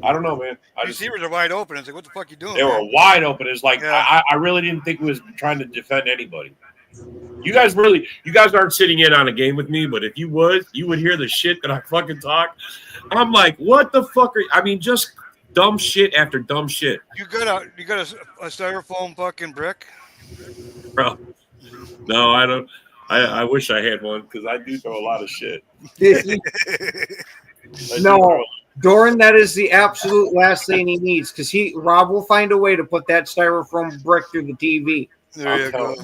I don't know, man. Receivers are wide open. It's like, what the fuck are you doing? They were wide open. It's like I really didn't think he was trying to defend anybody. You guys aren't sitting in on a game with me, but if you would hear the shit that I fucking talk. I'm like, what the fuck just dumb shit after dumb shit. You got a styrofoam fucking brick? Bro. No, I don't. I wish I had one because I do throw a lot of shit. No, Doran, that is the absolute last thing he needs because Rob will find a way to put that styrofoam brick through the TV. There you go.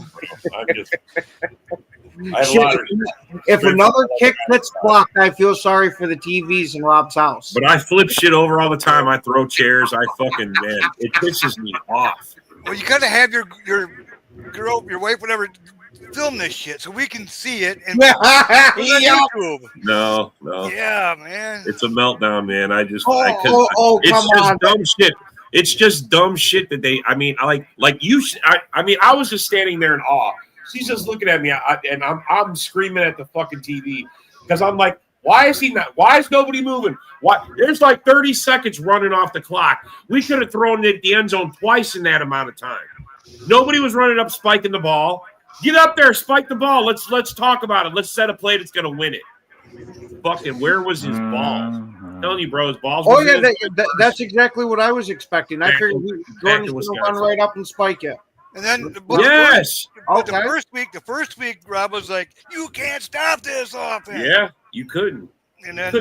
If another kick gets blocked, I feel sorry for the TVs in Rob's house. But I flip shit over all the time. I throw chairs. It pisses me off. Well, you gotta have your girl, your wife, whatever, film this shit so we can see it and put it on YouTube. No. Yeah, man. It's a meltdown, man. It's just dumb shit. It's just dumb shit that they. I was just standing there in awe. She's just looking at me, and I'm screaming at the fucking TV because I'm like, why is nobody moving? Why? There's like 30 seconds running off the clock. We could have thrown it at the end zone twice in that amount of time. Nobody was running up, spiking the ball. Get up there, spike the ball. Let's talk about it. Let's set a play that's gonna win it. Fucking, where was his balls? I'm telling you, bro, his balls. Oh yeah, that's exactly what I was expecting. I figured Gordon's gonna run right up and spike it. And then the first week, Rob was like, "You can't stop this offense." Yeah, you couldn't. And then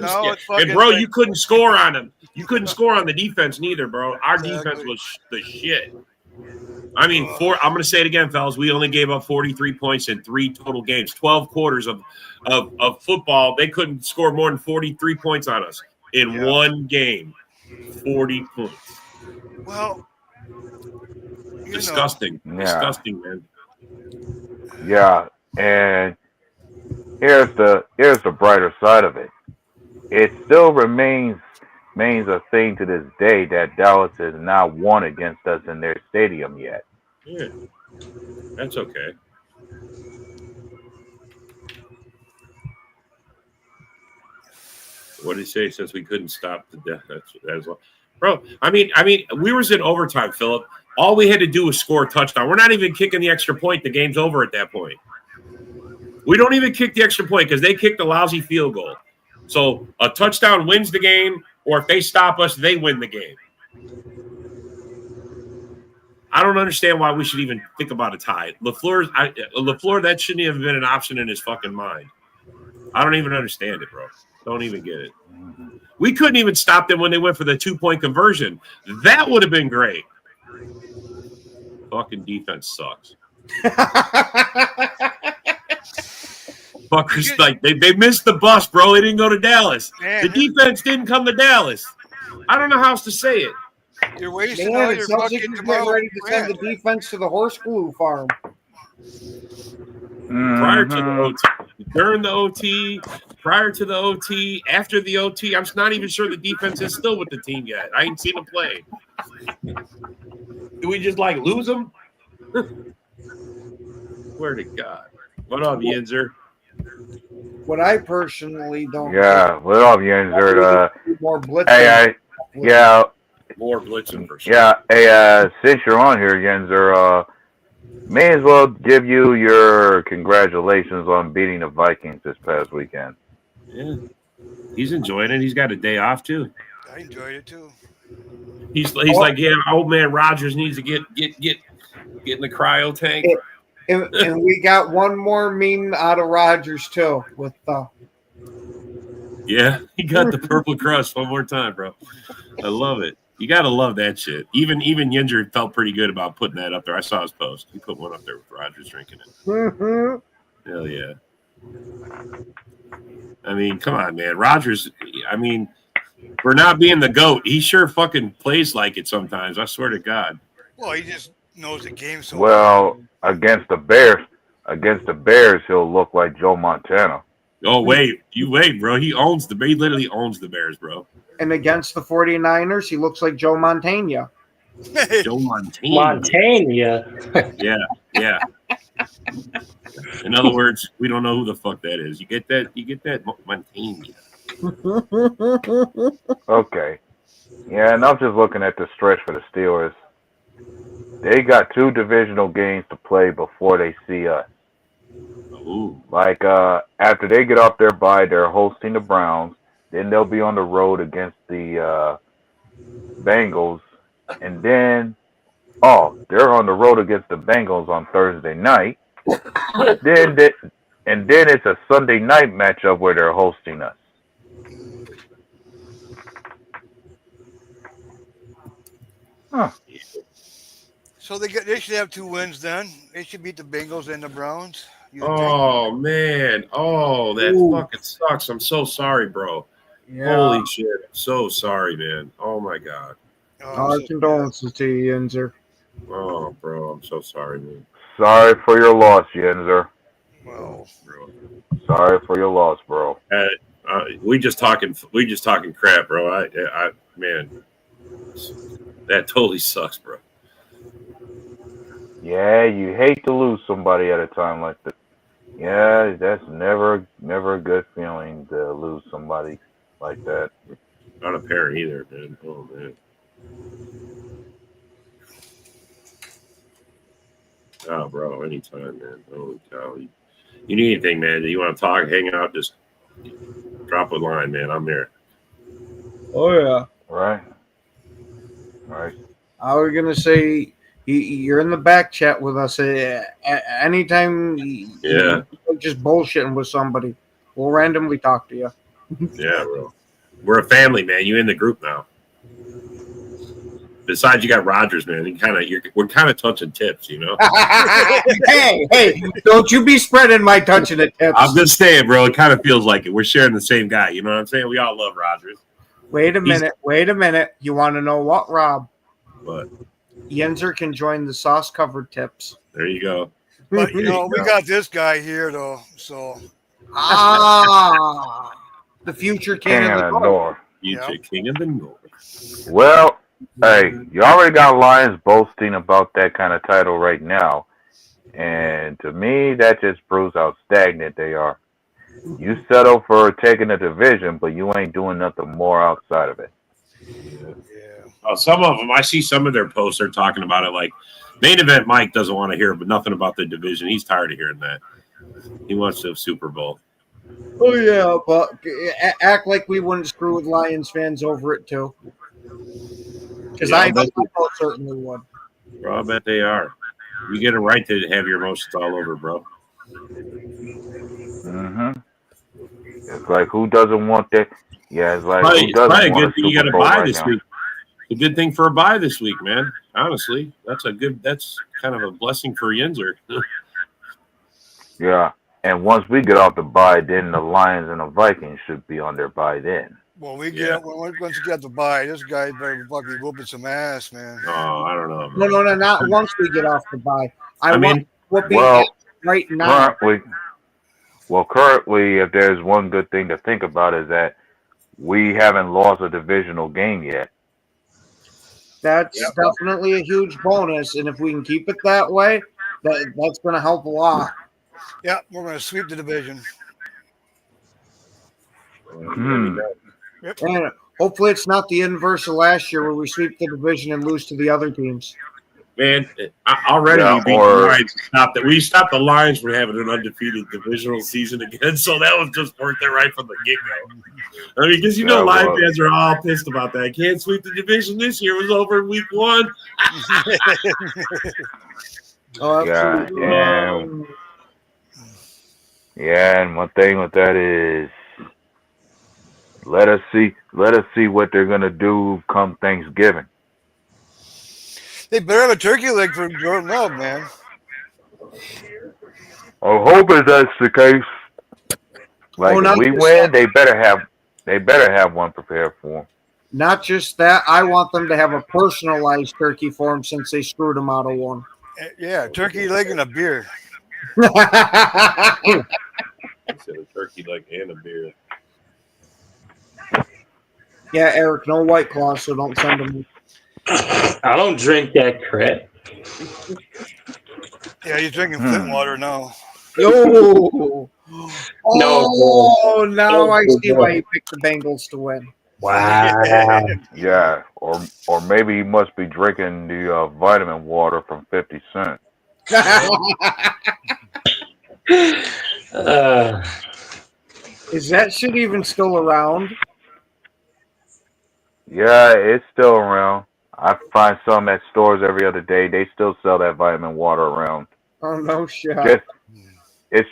you couldn't score on him. You couldn't score on the defense neither, bro. Our defense was the shit. I mean, I'm going to say it again, fellas. We only gave up 43 points in 3 total games, 12 quarters of football. They couldn't score more than 43 points on us in one game. 40 points. Well, disgusting. Disgusting, man. Yeah, and here's the brighter side of it. It still remains a thing to this day that Dallas has not won against us in their stadium yet. Yeah, that's okay. What did he say? Since we couldn't stop the death, that's well, bro. I mean, we was in overtime, Philip. All we had to do was score a touchdown. We're not even kicking the extra point. The game's over at that point. We don't even kick the extra point because they kicked a lousy field goal. So a touchdown wins the game, or if they stop us, they win the game. I don't understand why we should even think about a tie. LaFleur, that shouldn't even have been an option in his fucking mind. I don't even understand it, bro. Don't even get it. We couldn't even stop them when they went for the 2-point conversion. That would have been great. Fucking defense sucks. Fuckers, like they missed the bus, bro. They didn't go to Dallas. Man, The defense didn't come to Dallas. I don't know how else to say it. you're wasting Man, all it your sounds like fucking you're getting ready to send the bread. defense to the horse glue farm. Prior to the OT, during the OT, prior to the OT, after the OT, I'm not even sure the defense is still with the team yet. I ain't seen them play. Do we just like lose them? Where to God? What up, Yinzer? What I personally don't. Yeah, what up, Yinzer? More blitzing. Hey, More blitzing for sure. yeah. Hey, since you're on here, Yinzer, may as well give you your congratulations on beating the Vikings this past weekend. Yeah. He's enjoying it. He's got a day off too. I enjoyed it too. He's like, yeah, old man Rodgers needs to get in the cryo tank. And we got one more meme out of Rodgers too with Yeah, he got the purple crust one more time, bro. I love it. You gotta love that shit. Even Yinzer felt pretty good about putting that up there. I saw his post. He put one up there with Rodgers drinking it. Mhm. Hell yeah. I mean, come on, man. Rodgers, I mean, for not being the GOAT, he sure fucking plays like it sometimes. I swear to God. Well, he just knows the game so Well, against the Bears, he'll look like Joe Montana. Oh, wait, bro. He literally owns the Bears, bro. And against the 49ers, he looks like Joe Montana. well. Joe Montana. Montana. Yeah. In other words, we don't know who the fuck that is. You get that? Montana. Okay. Yeah, and I'm just looking at the stretch for the Steelers. They got 2 divisional games to play before they see us. Ooh. Like, after they get off their bye, they're hosting the Browns. Then they'll be on the road against the Bengals. And then, they're on the road against the Bengals on Thursday night. then it's a Sunday night matchup where they're hosting us. Huh. So they should have 2 wins then. They should beat the Bengals and the Browns. You would think. Oh man. Oh, that Ooh. fucking sucks. I'm so sorry, bro. Yeah. Holy shit. I'm so sorry, man. Oh my God. Our condolences to you, Yinzer. Oh, bro. I'm so sorry, man. Sorry for your loss, Yinzer. Well, Bro. Sorry for your loss, bro. We just talking crap, bro. I man, that totally sucks, bro. Yeah, you hate to lose somebody at a time like that. Yeah, that's never a good feeling to lose somebody like that. Not a parent either, man. Oh man. Oh, bro, anytime, man. Holy cow. You need anything, man? You want to talk, hang out, just drop a line, man. I'm there. Oh yeah. Right. I was gonna say you're in the back chat with us. Anytime you're just bullshitting with somebody, we'll randomly talk to you. Yeah, bro. We're a family, man. You in the group now. Besides, you got Rodgers, man. We're kind of touching tips, you know. hey, don't you be spreading my touching the tips. I'm just saying, bro. It kind of feels like it. We're sharing the same guy. You know what I'm saying? We all love Rodgers. Wait a minute. You want to know what, Rob? But Yinzer can join the sauce covered tips. there you go. but we got this guy here though, so The future king of the north. North. Future king of the North. Well, hey, you already got Lions boasting about that kind of title right now. And to me, that just proves how stagnant they are. You settle for taking a division, but you ain't doing nothing more outside of it. yeah. Some of them, I see some of their posts. They're talking about it like main event. Mike doesn't want to hear, but nothing about the division. He's tired of hearing that. He wants the Super Bowl. Oh yeah, but act like we wouldn't screw with Lions fans over it too. Because Yeah, I most certainly would. Bro, I bet they are. You get a right to have your emotions all over, bro. Mm-hmm. It's like who doesn't want that? Yeah, it's like Probably, who doesn't probably a want good thing you got Super a Bowl bye right this now? week. A good thing for a bye this week, man. Honestly, that's kind of a blessing for Yinzer. Yeah, and once we get off the bye, then the Lions and the Vikings should be on their bye then. Well, once you get the bye, this guy better fucking whooping some ass, man. Oh, I don't know. Man. No, not once we get off the bye. I mean, want what being well, right now. Currently, if there's one good thing to think about is that we haven't lost a divisional game yet. That's definitely a huge bonus, and if we can keep it that way, that's going to help a lot. Yeah, we're going to sweep the division. Yep. And hopefully it's not the inverse of last year where we sweep the division and lose to the other teams. Man, already we beat the Lions. We stopped the Lions from having an undefeated divisional season again, so that was just worth it right from the get-go. I mean, because Lions fans are all pissed about that. Can't sweep the division this year. It was over in week 1. Yeah, and one thing with that is let us see what they're gonna do come Thanksgiving. They better have a turkey leg for Jordan Love, man. I'm hoping that's the case. Like if we win, they better have one prepared for him. Not just that, I want them to have a personalized turkey for him since they screwed him out of one. Yeah, turkey leg and a beer. Instead of turkey leg and a beer. Yeah, Eric, no White Claw, so don't send them. I don't drink that crap. Yeah, you're drinking Flint water now. No. No. Now I see why he picked the Bengals to win. Wow. Yeah, or maybe he must be drinking the vitamin water from 50 Cent. Is that shit even still around? Yeah, it's still around. I find some at stores every other day. They still sell that vitamin water around. Oh no shit. It's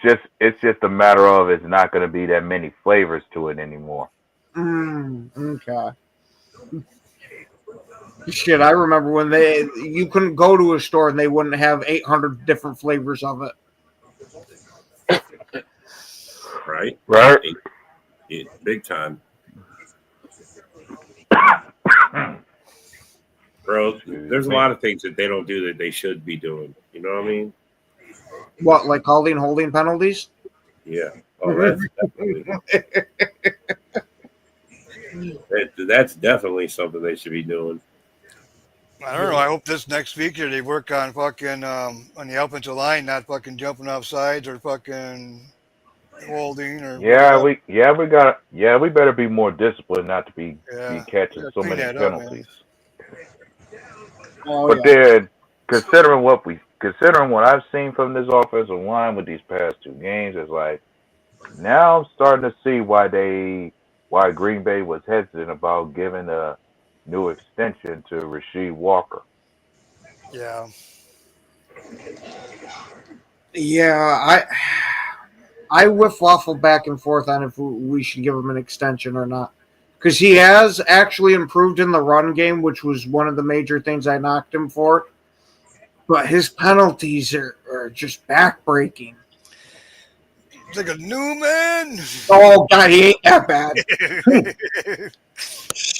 just a matter of it's not going to be that many flavors to it anymore. Okay. Shit, I remember when you couldn't go to a store and they wouldn't have 800 different flavors of it. Right. Yeah, big time. Bro, there's a lot of things that they don't do that they should be doing. You know what I mean? What, like calling holding penalties? Yeah. Oh, that's definitely something they should be doing. I don't know. I hope this next week they work on fucking on the offensive line, not fucking jumping off sides or fucking holding or. We better be more disciplined not to be catching so many penalties. But then, considering what I've seen from this offensive line with these past 2 games, it's like now I'm starting to see why Green Bay was hesitant about giving a new extension to Rasheed Walker. Yeah. Yeah, I whiff-waffle back and forth on if we should give him an extension or not. Because he has actually improved in the run game, which was one of the major things I knocked him for. But his penalties are just backbreaking. It's like a new man. Oh, God, he ain't that bad.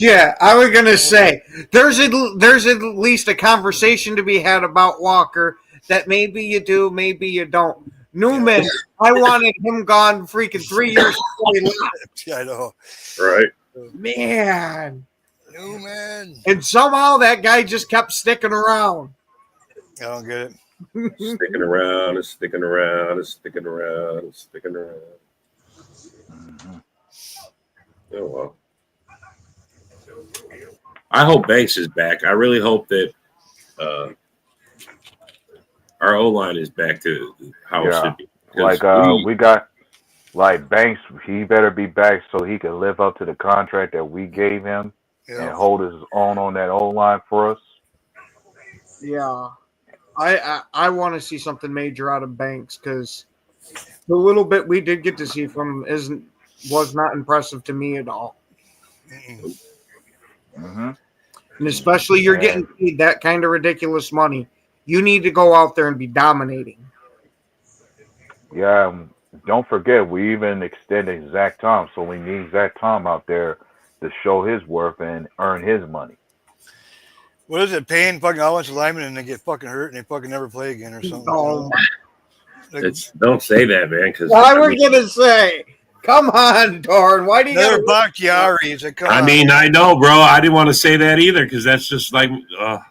Yeah, I was going to say, there's at least a conversation to be had about Walker that maybe you do, maybe you don't. Newman, I wanted him gone freaking 3 years before he left. Yeah, I know. Right. Man. Newman. And somehow that guy just kept sticking around. I don't get it. Sticking around and sticking around and sticking around and sticking around. Oh, well. I hope Banks is back. I really hope that our O-line is back to how it should be. Like we got like Banks, he better be back so he can live up to the contract that we gave him and hold his own on that O-line for us. Yeah. I want to see something major out of Banks because the little bit we did get to see from him was not impressive to me at all. Mm-hmm. And especially you're getting paid that kind of ridiculous money. You need to go out there and be dominating. Yeah, don't forget, we even extended Zach Tom, so we need Zach Tom out there to show his worth and earn his money. What is it, paying fucking offensive linemen and they get fucking hurt and they fucking never play again or something? Oh, don't say that, man. Because what we're gonna say? Come on, Torn. Why do you? Another Bakhtiari. I mean, I know, bro. I didn't want to say that either because that's just like. Well,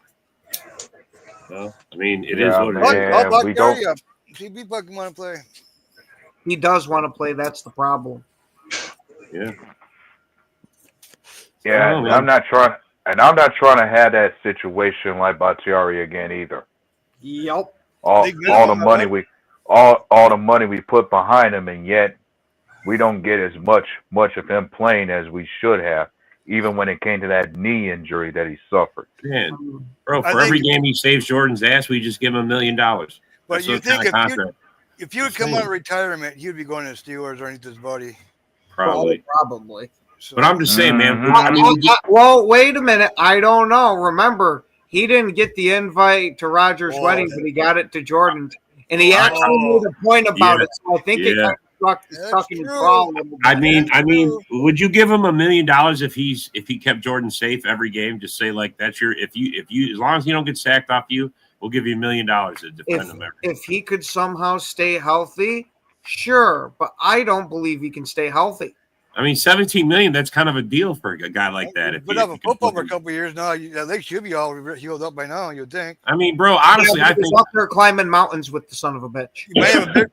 I mean, it is what it is. We don't. CB fucking want to play. He does want to play. That's the problem. Yeah. Yeah, and I'm not trying to have that situation like Bakhtiari again either. Yep. All the money we put behind him, and yet we don't get as much of him playing as we should have, even when it came to that knee injury that he suffered. Man, bro, for every game he saves Jordan's ass, we just give him $1 million. But you think if you would come out of retirement, you'd be going to the Steelers or anything, buddy. Probably. So, but I'm just saying, man. Well, wait a minute. I don't know. Remember, he didn't get the invite to Roger's wedding, but he got it to Jordan's. And he actually made a point about it. So I think it got stuck in his craw. I mean, would you give him $1 million if he kept Jordan safe every game? Just say like that's your if you as long as he don't get sacked off you, we'll give you $1 million to defend him. If he could somehow stay healthy, sure, but I don't believe he can stay healthy. I mean, $17 million, that's kind of a deal for a guy like that. If you have a football for a couple of years now, they should be all healed up by now, you'd think. I mean, bro, honestly, I think up there climbing mountains with the son of a bitch. You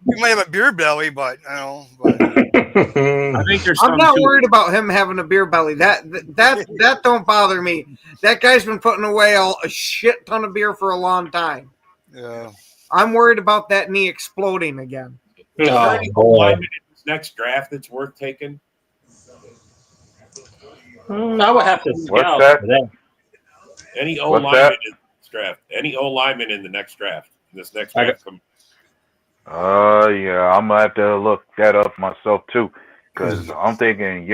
may have a beer belly, but I don't know. I think there's I'm not worried about him having a beer belly. That don't bother me. That guy's been putting away a shit ton of beer for a long time. Yeah. I'm worried about that knee exploding again. Oh, boy. Next draft that's worth taking. I would have to scout for that. Any O lineman in this draft? Any O lineman in the next draft? In this next draft? Yeah, I'm gonna have to look that up myself too, because I'm thinking,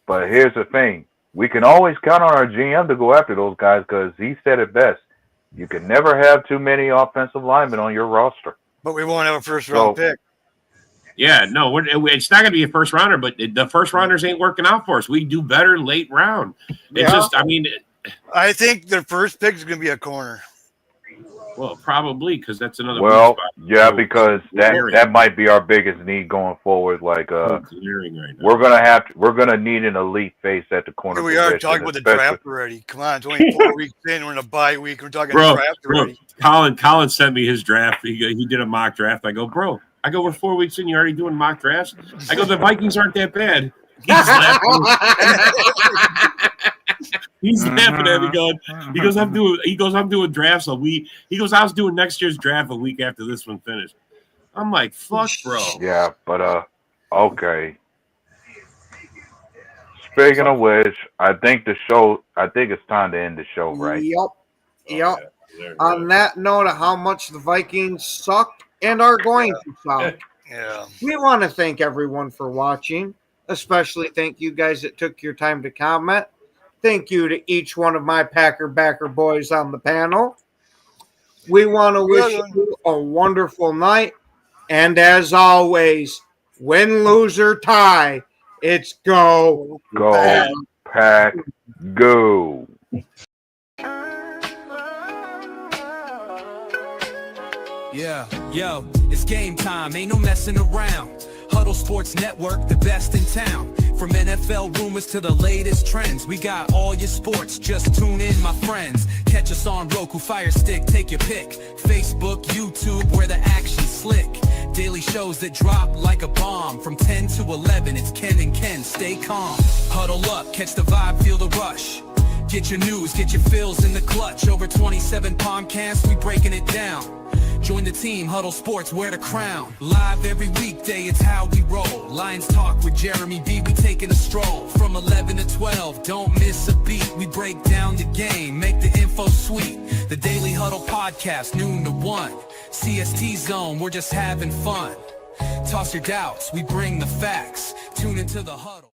but here's the thing: we can always count on our GM to go after those guys, because he said it best. You can never have too many offensive linemen on your roster. But we won't have a first-round pick. Yeah, no, it's not going to be a first rounder, but the first rounders ain't working out for us. We do better late round. It's just, I mean, I think the first pick is going to be a corner. Well, probably because that's another. Well, yeah, because that might be our biggest need going forward. Like, we're gonna need an elite face at the corner. Here we are talking about the draft already. Come on, it's only 4 weeks in. We're in a bye week. We're talking draft already. Colin sent me his draft. He did a mock draft. I go, bro. We're 4 weeks in. You're already doing mock drafts. I go, the Vikings aren't that bad. He's laughing at me going, he goes, I'm doing drafts a week. He goes, I was doing next year's draft a week after this one finished. I'm like, fuck, bro. Yeah, but okay. Speaking of which, I think it's time to end the show, right? Yep. On that note of how much the Vikings suck and are going to suck. Yeah. We want to thank everyone for watching, especially thank you guys that took your time to comment. Thank you to each one of my Packer backer boys on the panel. We want to wish you a wonderful night. And as always, win, lose, or tie, it's go. Go, Pack, go. Yeah, yo, it's game time, ain't no messing around. Huddle Sports Network, the best in town. From NFL rumors to the latest trends, we got all your sports, just tune in, my friends. Catch us on Roku, Fire Stick, take your pick. Facebook, YouTube, where the action's slick. Daily shows that drop like a bomb. From 10 to 11, it's Ken and Ken, stay calm. Huddle up, catch the vibe, feel the rush. Get your news, get your fills in the clutch. Over 27 podcasts, we breaking it down. Join the team, Huddle Sports, wear the crown. Live every weekday, it's how we roll. Lions Talk with Jeremy B, we taking a stroll. From 11 to 12, don't miss a beat. We break down the game, make the info sweet. The Daily Huddle Podcast, noon to 1. CST Zone, we're just having fun. Toss your doubts, we bring the facts. Tune into the Huddle.